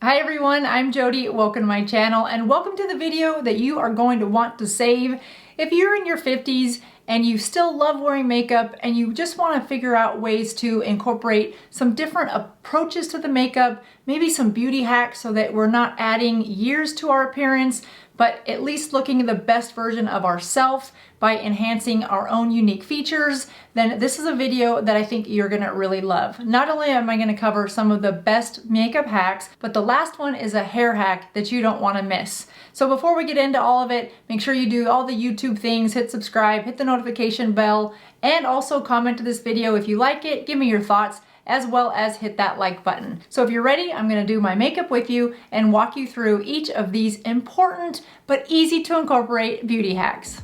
Hi everyone, I'm Jodi. Welcome to my channel and welcome to the video that you are going to want to save. If you're in your 50s and you still love wearing makeup and you just want to figure out ways to incorporate some different approaches to the makeup, maybe some beauty hacks so that we're not adding years to our appearance, but at least looking at the best version of ourselves by enhancing our own unique features, then this is a video that I think you're gonna really love. Not only am I gonna cover some of the best makeup hacks, but the last one is a hair hack that you don't wanna miss. So before we get into all of it, make sure you do all the YouTube things, hit subscribe, hit the notification bell, and also comment to this video if you like it, give me your thoughts, as well as hit that like button. So if you're ready, I'm gonna do my makeup with you and walk you through each of these important but easy to incorporate beauty hacks.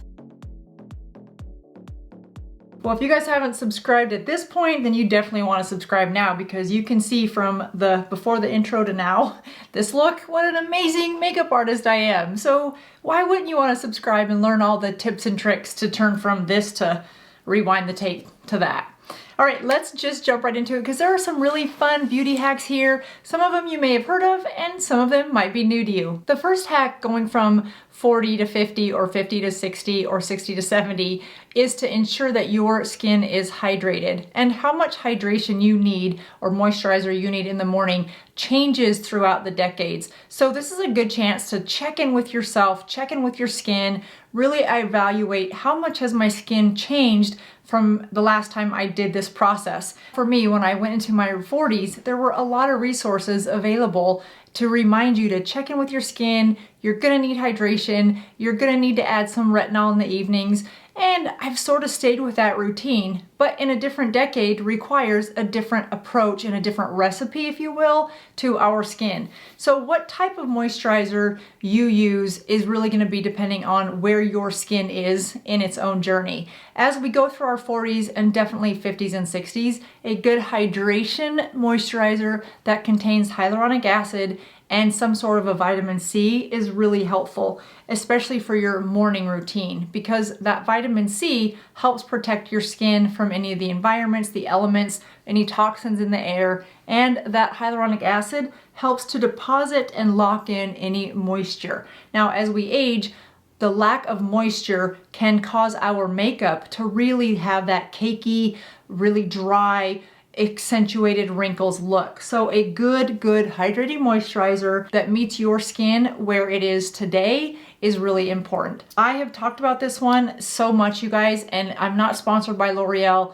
Well, if you guys haven't subscribed at this point, then you definitely want to subscribe now because you can see from the before the intro to now, this look, what an amazing makeup artist I am. So why wouldn't you want to subscribe and learn all the tips and tricks to turn from this to rewind the tape to that? All right, let's just jump right into it because there are some really fun beauty hacks here. Some of them you may have heard of and some of them might be new to you. The first hack, going from 40 to 50 or 50 to 60 or 60 to 70, is to ensure that your skin is hydrated. And how much hydration you need or moisturizer you need in the morning changes throughout the decades. So this is a good chance to check in with yourself, check in with your skin, really evaluate how much has my skin changed from the last time I did this process. For me, when I went into my 40s, there were a lot of resources available to remind you to check in with your skin. You're gonna need hydration. You're gonna need to add some retinol in the evenings. And I've sort of stayed with that routine, but in a different decade requires a different approach and a different recipe, if you will, to our skin. So what type of moisturizer you use is really gonna be depending on where your skin is in its own journey. As we go through our 40s and definitely 50s and 60s, a good hydration moisturizer that contains hyaluronic acid and some sort of a vitamin C is really helpful, especially for your morning routine, because that vitamin C helps protect your skin from any of the environments, the elements, any toxins in the air, and that hyaluronic acid helps to deposit and lock in any moisture. Now, as we age, the lack of moisture can cause our makeup to really have that cakey, really dry, accentuated wrinkles look. So a good hydrating moisturizer that meets your skin where it is today is really important. I have talked about this one so much, you guys, and I'm not sponsored by L'Oreal.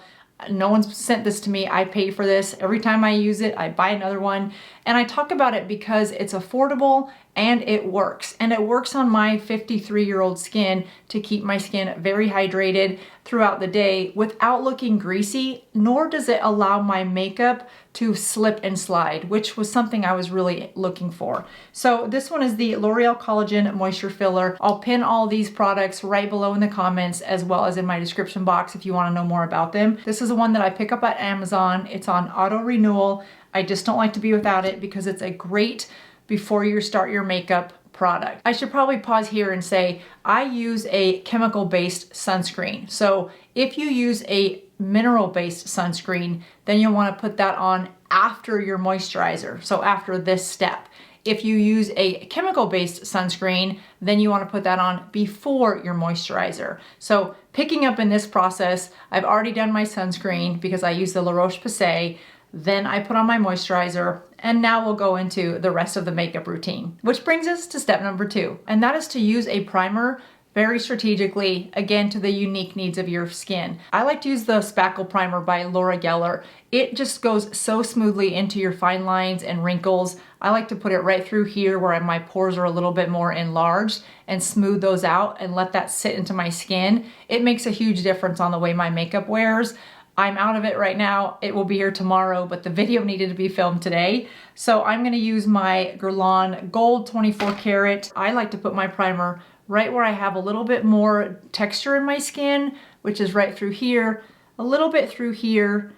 No one's sent this to me. I pay for this. Every time I use it, I buy another one. And I talk about it because it's affordable and it works. And it works on my 53-year-old skin to keep my skin very hydrated throughout the day without looking greasy, nor does it allow my makeup to slip and slide, which was something I was really looking for. So this one is the L'Oreal Collagen Moisture Filler. I'll pin all these products right below in the comments as well as in my description box if you want to know more about them. This is the one that I pick up at Amazon. It's on auto renewal. I just don't like to be without it because it's a great before you start your makeup product. I should probably pause here and say I use a chemical-based sunscreen. So if you use a mineral-based sunscreen, then you'll want to put that on after your moisturizer. So after this step. If you use a chemical-based sunscreen, then you want to put that on before your moisturizer. So picking up in this process, I've already done my sunscreen because I use the La Roche-Posay. Then I put on my moisturizer, and now we'll go into the rest of the makeup routine. Which brings us to step number 2, and that is to use a primer very strategically, again, to the unique needs of your skin. I like to use the Spackle Primer by Laura Geller. It just goes so smoothly into your fine lines and wrinkles. I like to put it right through here where my pores are a little bit more enlarged and smooth those out and let that sit into my skin. It makes a huge difference on the way my makeup wears. I'm out of it right now. It will be here tomorrow, but the video needed to be filmed today. So I'm gonna use my Guerlain Gold 24 Karat. I like to put my primer right where I have a little bit more texture in my skin, which is right through here, a little bit through here,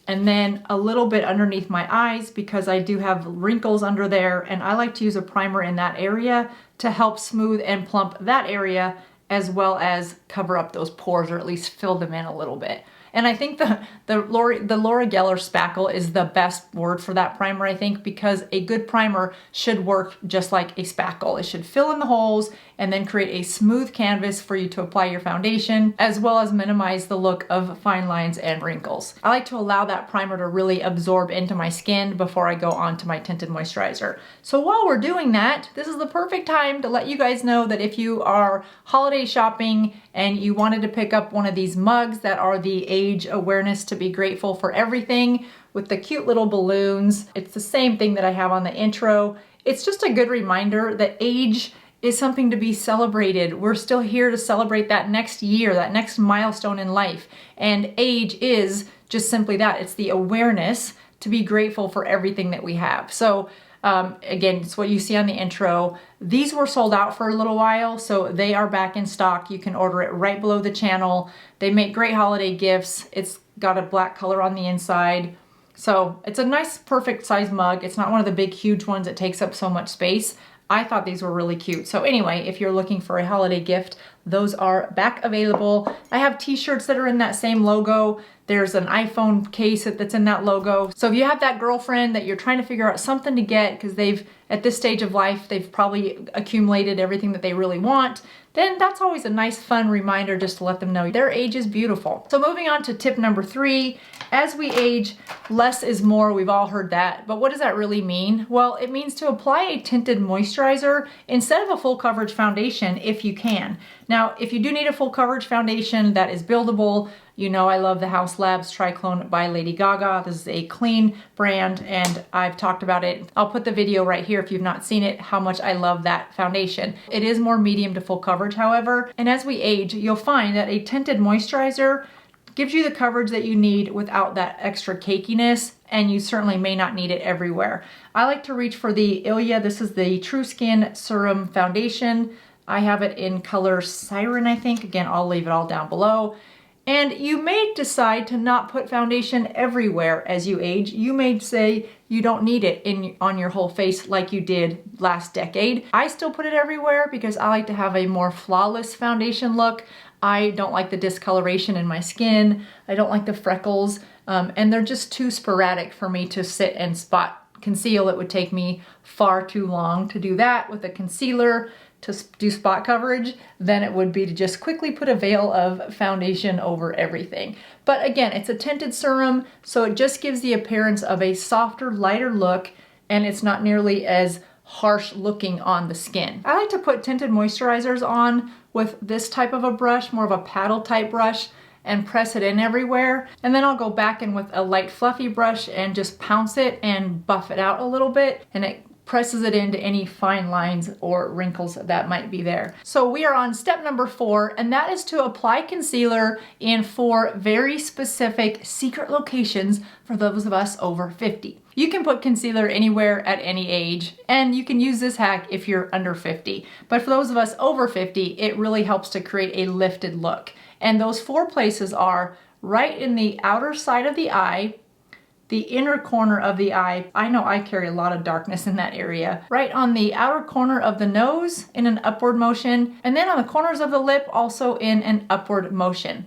and then a little bit underneath my eyes because I do have wrinkles under there, and I like to use a primer in that area to help smooth and plump that area as well as cover up those pores or at least fill them in a little bit. And I think the Laura Geller spackle is the best word for that primer, I think, because a good primer should work just like a spackle. It should fill in the holes and then create a smooth canvas for you to apply your foundation, as well as minimize the look of fine lines and wrinkles. I like to allow that primer to really absorb into my skin before I go on to my tinted moisturizer. So while we're doing that, this is the perfect time to let you guys know that if you are holiday shopping and you wanted to pick up one of these mugs that are the age awareness to be grateful for everything with the cute little balloons, it's the same thing that I have on the intro. It's just a good reminder that age is something to be celebrated. We're still here to celebrate that next year, that next milestone in life. And age is just simply that. It's the awareness to be grateful for everything that we have. So again, it's what you see on the intro. These were sold out for a little while, so they are back in stock. You can order it right below the channel. They make great holiday gifts. It's got a black color on the inside. So it's a nice, perfect size mug. It's not one of the big, huge ones that takes up so much space. I thought these were really cute. So anyway, if you're looking for a holiday gift, those are back available. I have t-shirts that are in that same logo. There's an iPhone case that's in that logo. So if you have that girlfriend that you're trying to figure out something to get because they've, at this stage of life, they've probably accumulated everything that they really want, then that's always a nice fun reminder just to let them know their age is beautiful. So moving on to tip number 3, as we age, less is more. We've all heard that, but what does that really mean? Well, it means to apply a tinted moisturizer instead of a full coverage foundation if you can. Now, if you do need a full coverage foundation that is buildable, you know I love the House Labs Triclone by Lady Gaga. This is a clean brand and I've talked about it. I'll put the video right here if you've not seen it, how much I love that foundation. It is more medium to full coverage, however, and as we age, you'll find that a tinted moisturizer gives you the coverage that you need without that extra cakiness, and you certainly may not need it everywhere. I like to reach for the Ilia. This is the True Skin Serum Foundation. I have it in color Siren, I think. Again, I'll leave it all down below. And you may decide to not put foundation everywhere as you age. You may say you don't need it on your whole face like you did last decade. I still put it everywhere because I like to have a more flawless foundation look. I don't like the discoloration in my skin. I don't like the freckles, and they're just too sporadic for me to sit and spot conceal. It would take me far too long to do that with a concealer to do spot coverage than it would be to just quickly put a veil of foundation over everything. But again, it's a tinted serum, so it just gives the appearance of a softer, lighter look, and it's not nearly as harsh looking on the skin. I like to put tinted moisturizers on with this type of a brush, more of a paddle type brush, and press it in everywhere. And then I'll go back in with a light fluffy brush and just pounce it and buff it out a little bit, and it presses it into any fine lines or wrinkles that might be there. So we are on step number 4, and that is to apply concealer in 4 very specific secret locations for those of us over 50. You can put concealer anywhere at any age, and you can use this hack if you're under 50. But for those of us over 50, it really helps to create a lifted look. And those 4 places are right in the outer side of the eye, the inner corner of the eye. I know I carry a lot of darkness in that area. Right on the outer corner of the nose in an upward motion, and then on the corners of the lip also in an upward motion.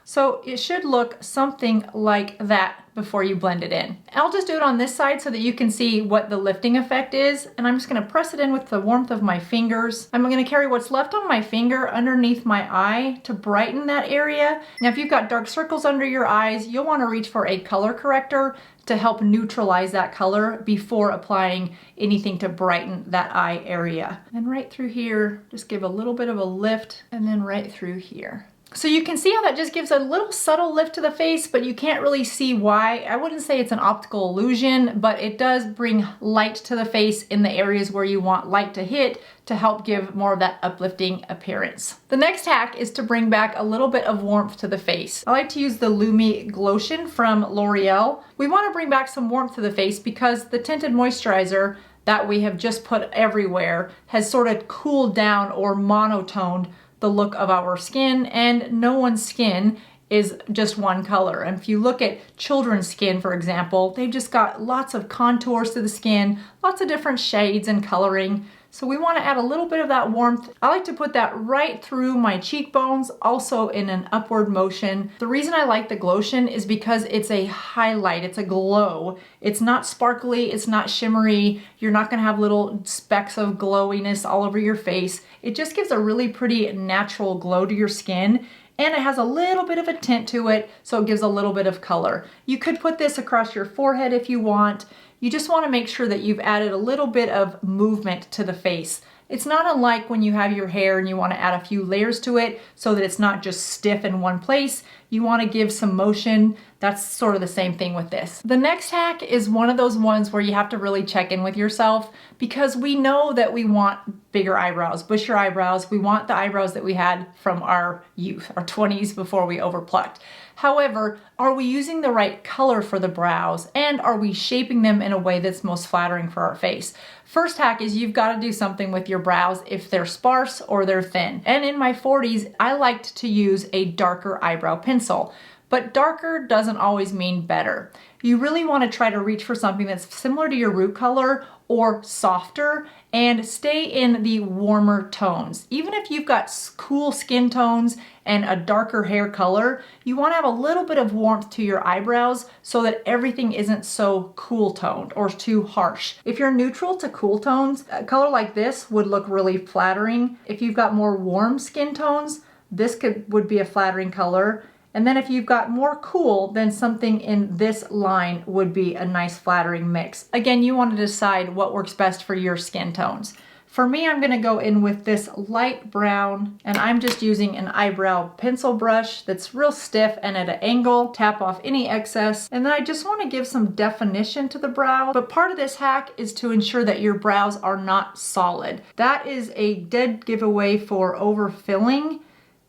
So it should look something like that before you blend it in. I'll just do it on this side so that you can see what the lifting effect is, and I'm just gonna press it in with the warmth of my fingers. I'm gonna carry what's left on my finger underneath my eye to brighten that area. Now, if you've got dark circles under your eyes, you'll wanna reach for a color corrector to help neutralize that color before applying anything to brighten that eye area. And right through here, just give a little bit of a lift, and then right through here. So you can see how that just gives a little subtle lift to the face, but you can't really see why. I wouldn't say it's an optical illusion, but it does bring light to the face in the areas where you want light to hit to help give more of that uplifting appearance. The next hack is to bring back a little bit of warmth to the face. I like to use the Lumi Glotion from L'Oreal. We want to bring back some warmth to the face because the tinted moisturizer that we have just put everywhere has sort of cooled down or monotoned the look of our skin, and no one's skin is just one color. And if you look at children's skin, for example, they've just got lots of contours to the skin, lots of different shades and coloring. So we want to add a little bit of that warmth. I like to put that right through my cheekbones, also in an upward motion. The reason I like the Glotion is because it's a highlight, it's a glow. It's not sparkly, it's not shimmery. You're not gonna have little specks of glowiness all over your face. It just gives a really pretty natural glow to your skin. And it has a little bit of a tint to it, so it gives a little bit of color. You could put this across your forehead if you want. You just want to make sure that you've added a little bit of movement to the face. It's not unlike when you have your hair and you want to add a few layers to it so that it's not just stiff in one place. You want to give some motion. That's sort of the same thing with this. The next hack is one of those ones where you have to really check in with yourself, because we know that we want bigger eyebrows, bushier eyebrows. We want the eyebrows that we had from our youth, our 20s, before we overplucked. However, are we using the right color for the brows, and are we shaping them in a way that's most flattering for our face? First hack is you've got to do something with your brows if they're sparse or they're thin. And in my 40s, I liked to use a darker eyebrow pencil. But darker doesn't always mean better. You really want to try to reach for something that's similar to your root color or softer, and stay in the warmer tones. Even if you've got cool skin tones and a darker hair color, you want to have a little bit of warmth to your eyebrows so that everything isn't so cool toned or too harsh. If you're neutral to cool tones, a color like this would look really flattering. If you've got more warm skin tones, this would be a flattering color. And then if you've got more cool, then something in this line would be a nice flattering mix. Again, you want to decide what works best for your skin tones. For me, I'm going to go in with this light brown, and I'm just using an eyebrow pencil brush that's real stiff and at an angle. Tap off any excess, and then I just want to give some definition to the brow. But part of this hack is to ensure that your brows are not solid. That is a dead giveaway for overfilling,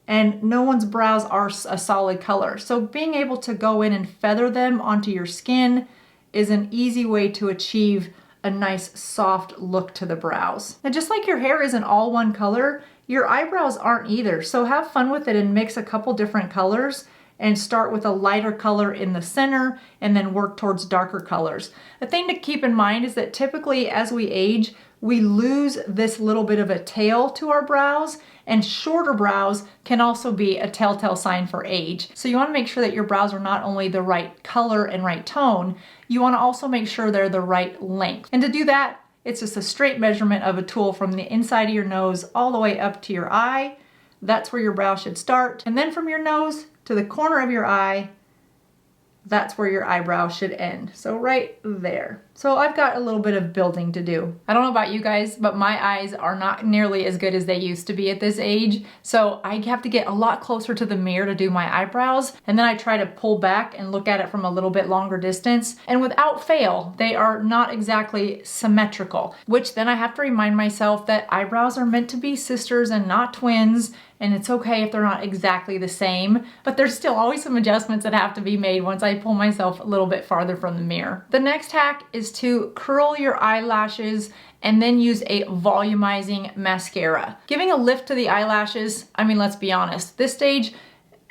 and no one's brows are a solid color. So being able to go in and feather them onto your skin is an easy way to achieve a nice soft look to the brows. Now, just like your hair isn't all one color, your eyebrows aren't either. So have fun with it and mix a couple different colors and start with a lighter color in the center and then work towards darker colors. The thing to keep in mind is that typically as we age, we lose this little bit of a tail to our brows, and shorter brows can also be a telltale sign for age. So you want to make sure that your brows are not only the right color and right tone, you want to also make sure they're the right length. And to do that, it's just a straight measurement of a tool from the inside of your nose all the way up to your eye. That's where your brow should start. And then from your nose to the corner of your eye, that's where your eyebrow should end. So right there. So I've got a little bit of building to do. I don't know about you guys, but my eyes are not nearly as good as they used to be at this age. So I have to get a lot closer to the mirror to do my eyebrows. And then I try to pull back and look at it from a little bit longer distance. And without fail, they are not exactly symmetrical, which then I have to remind myself that eyebrows are meant to be sisters and not twins. And it's okay if they're not exactly the same, but there's still always some adjustments that have to be made once I pull myself a little bit farther from the mirror. The next hack is to curl your eyelashes and then use a volumizing mascara. Giving a lift to the eyelashes, I mean, let's be honest, this stage,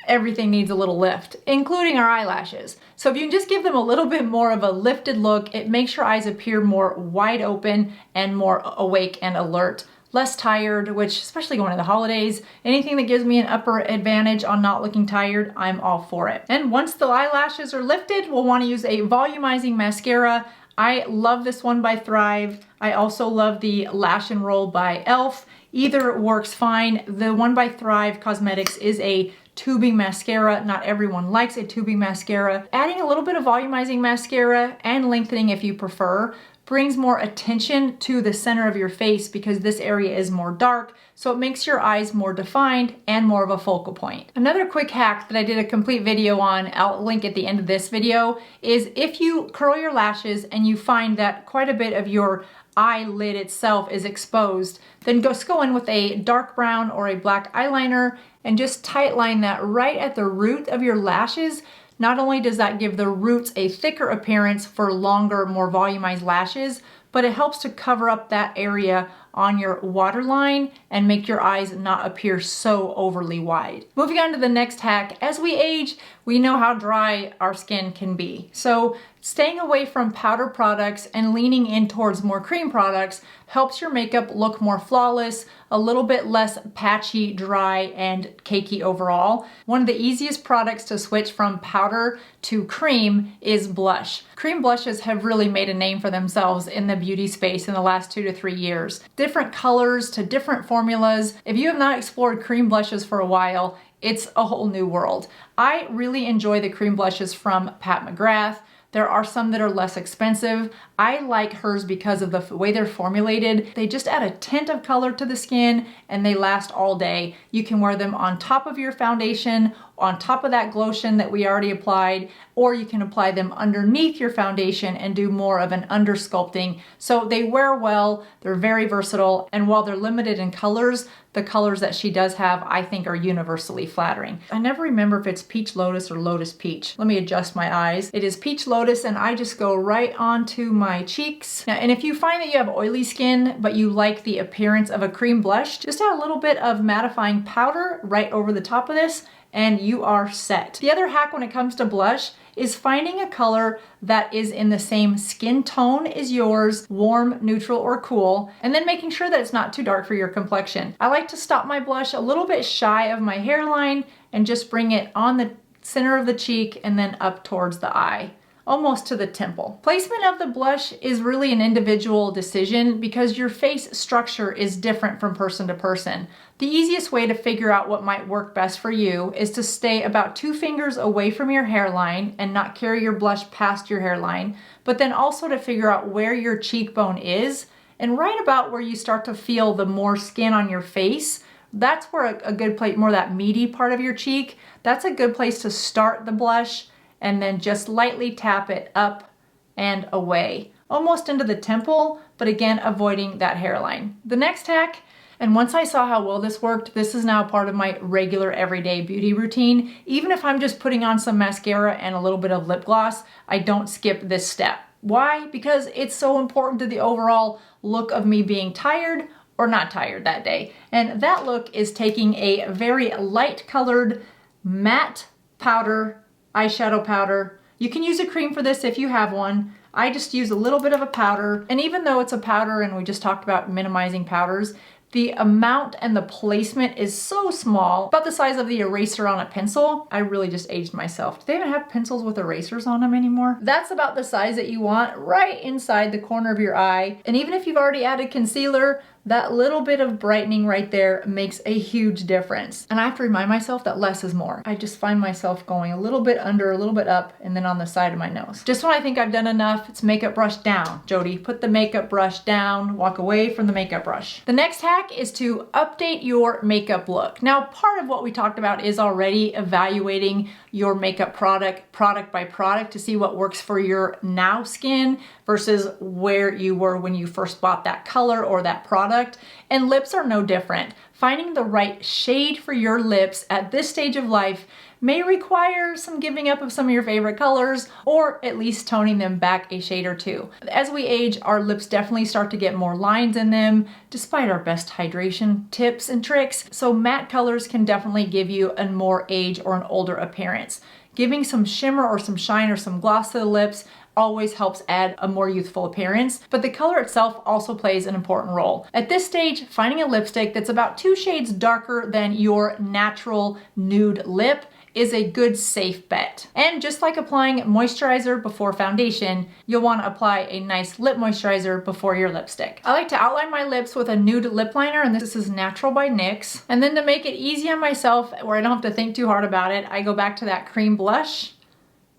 everything needs a little lift, including our eyelashes. So if you can just give them a little bit more of a lifted look, it makes your eyes appear more wide open and more awake and alert. Less tired, which especially going into the holidays, anything that gives me an upper advantage on not looking tired, I'm all for it. And once the eyelashes are lifted, we'll want to use a volumizing mascara. I love this one by Thrive. I also love the Lash and Roll by e.l.f. Either works fine. The one by Thrive Cosmetics is a tubing mascara. Not everyone likes a tubing mascara. Adding a little bit of volumizing mascara and lengthening if you prefer brings more attention to the center of your face because this area is more dark, so it makes your eyes more defined and more of a focal point. Another quick hack that I did a complete video on, I'll link at the end of this video, is if you curl your lashes and you find that quite a bit of your eyelid itself is exposed, then just go in with a dark brown or a black eyeliner and just tight line that right at the root of your lashes. Not only does that give the roots a thicker appearance for longer, more volumized lashes, but it helps to cover up that area on your waterline and make your eyes not appear so overly wide. Moving on to the next hack, as we age, we know how dry our skin can be. So staying away from powder products and leaning in towards more cream products helps your makeup look more flawless, a little bit less patchy, dry, and cakey overall. One of the easiest products to switch from powder to cream is blush. Cream blushes have really made a name for themselves in the beauty space in the last 2 to 3 years. Different colors to different formulas. If you have not explored cream blushes for a while, it's a whole new world. I really enjoy the cream blushes from Pat McGrath. There are some that are less expensive. I like hers because of the way they're formulated. They just add a tint of color to the skin and they last all day. You can wear them on top of your foundation, on top of that glotion that we already applied, or you can apply them underneath your foundation and do more of an under sculpting. So they wear well, they're very versatile, and while they're limited in colors, the colors that she does have, I think, are universally flattering. I never remember if it's Peach Lotus or Lotus Peach. Let me adjust my eyes. It is Peach Lotus, and I just go right onto my cheeks. Now, and if you find that you have oily skin, but you like the appearance of a cream blush, just add a little bit of mattifying powder right over the top of this, and you are set. The other hack when it comes to blush is finding a color that is in the same skin tone as yours, warm, neutral, or cool, and then making sure that it's not too dark for your complexion. I like to stop my blush a little bit shy of my hairline and just bring it on the center of the cheek and then up towards the eye, almost to the temple. Placement of the blush is really an individual decision because your face structure is different from person to person. The easiest way to figure out what might work best for you is to stay about 2 fingers away from your hairline and not carry your blush past your hairline, but then also to figure out where your cheekbone is and right about where you start to feel the more skin on your face. That's where a good place, more that meaty part of your cheek, that's a good place to start the blush and then just lightly tap it up and away, almost into the temple, but again, avoiding that hairline. The next hack, and once I saw how well this worked, this is now part of my regular everyday beauty routine. Even if I'm just putting on some mascara and a little bit of lip gloss, I don't skip this step. Why? Because it's so important to the overall look of me being tired or not tired that day. And that look is taking a very light colored matte powder, eyeshadow powder. You can use a cream for this if you have one. I just use a little bit of a powder. And even though it's a powder and we just talked about minimizing powders, the amount and the placement is so small, about the size of the eraser on a pencil. I really just aged myself. Do they even have pencils with erasers on them anymore? That's about the size that you want right inside the corner of your eye. And even if you've already added concealer, that little bit of brightening right there makes a huge difference. And I have to remind myself that less is more. I just find myself going a little bit under, a little bit up, and then on the side of my nose. Just when I think I've done enough, it's makeup brush down. Jodi, put the makeup brush down, walk away from the makeup brush. The next hack is to update your makeup look. Now, part of what we talked about is already evaluating your makeup product by product to see what works for your now skin versus where you were when you first bought that color or that product. And lips are no different. Finding the right shade for your lips at this stage of life may require some giving up of some of your favorite colors, or at least toning them back a shade or two. As we age, our lips definitely start to get more lines in them, despite our best hydration tips and tricks. So matte colors can definitely give you a more age or an older appearance. Giving some shimmer or some shine or some gloss to the lips always helps add a more youthful appearance, but the color itself also plays an important role. At this stage, finding a lipstick that's about 2 shades darker than your natural nude lip is a good safe bet. And just like applying moisturizer before foundation, you'll want to apply a nice lip moisturizer before your lipstick. I like to outline my lips with a nude lip liner, and this is Natural by NYX. And then to make it easy on myself, where I don't have to think too hard about it, I go back to that cream blush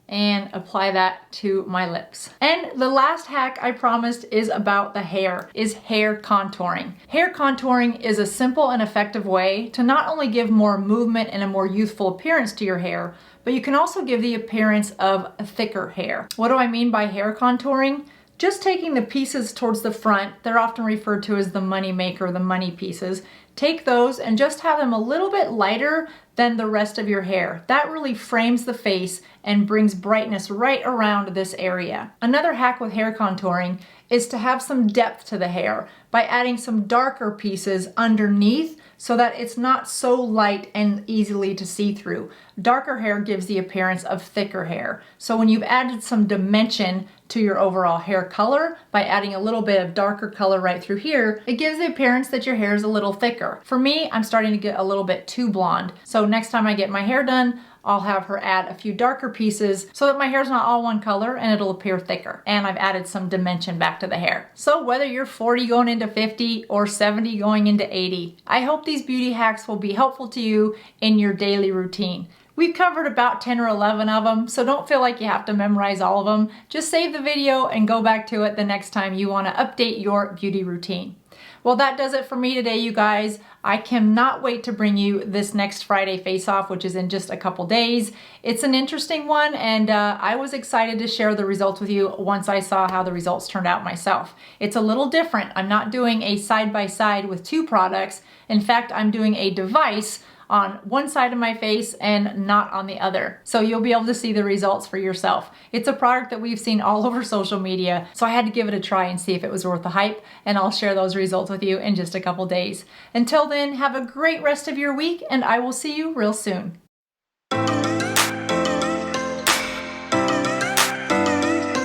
and apply that to my lips. And the last hack I promised is about the hair, is hair contouring. Hair contouring is a simple and effective way to not only give more movement and a more youthful appearance to your hair, but you can also give the appearance of a thicker hair. What do I mean by hair contouring? Just taking the pieces towards the front, they're often referred to as the money maker, the money pieces. Take those and just have them a little bit lighter than the rest of your hair. That really frames the face and brings brightness right around this area. Another hack with hair contouring is to have some depth to the hair. by adding some darker pieces underneath so that it's not so light and easily to see through. Darker hair gives the appearance of thicker hair. So when you've added some dimension to your overall hair color by adding a little bit of darker color right through here, it gives the appearance that your hair is a little thicker. For me, I'm starting to get a little bit too blonde. So next time I get my hair done, I'll have her add a few darker pieces so that my hair's not all one color and it'll appear thicker. And I've added some dimension back to the hair. So whether you're 40 going into 50 or 70 going into 80, I hope these beauty hacks will be helpful to you in your daily routine. We've covered about 10 or 11 of them, so don't feel like you have to memorize all of them. Just save the video and go back to it the next time you want to update your beauty routine. Well, that does it for me today, you guys. I cannot wait to bring you this next Friday face-off, which is in just a couple days. It's an interesting one, and I was excited to share the results with you once I saw how the results turned out myself. It's a little different. I'm not doing a side-by-side with two products. In fact, I'm doing a device on one side of my face and not on the other. So you'll be able to see the results for yourself. It's a product that we've seen all over social media, so I had to give it a try and see if it was worth the hype, and I'll share those results with you in just a couple days. Until then, have a great rest of your week, and I will see you real soon.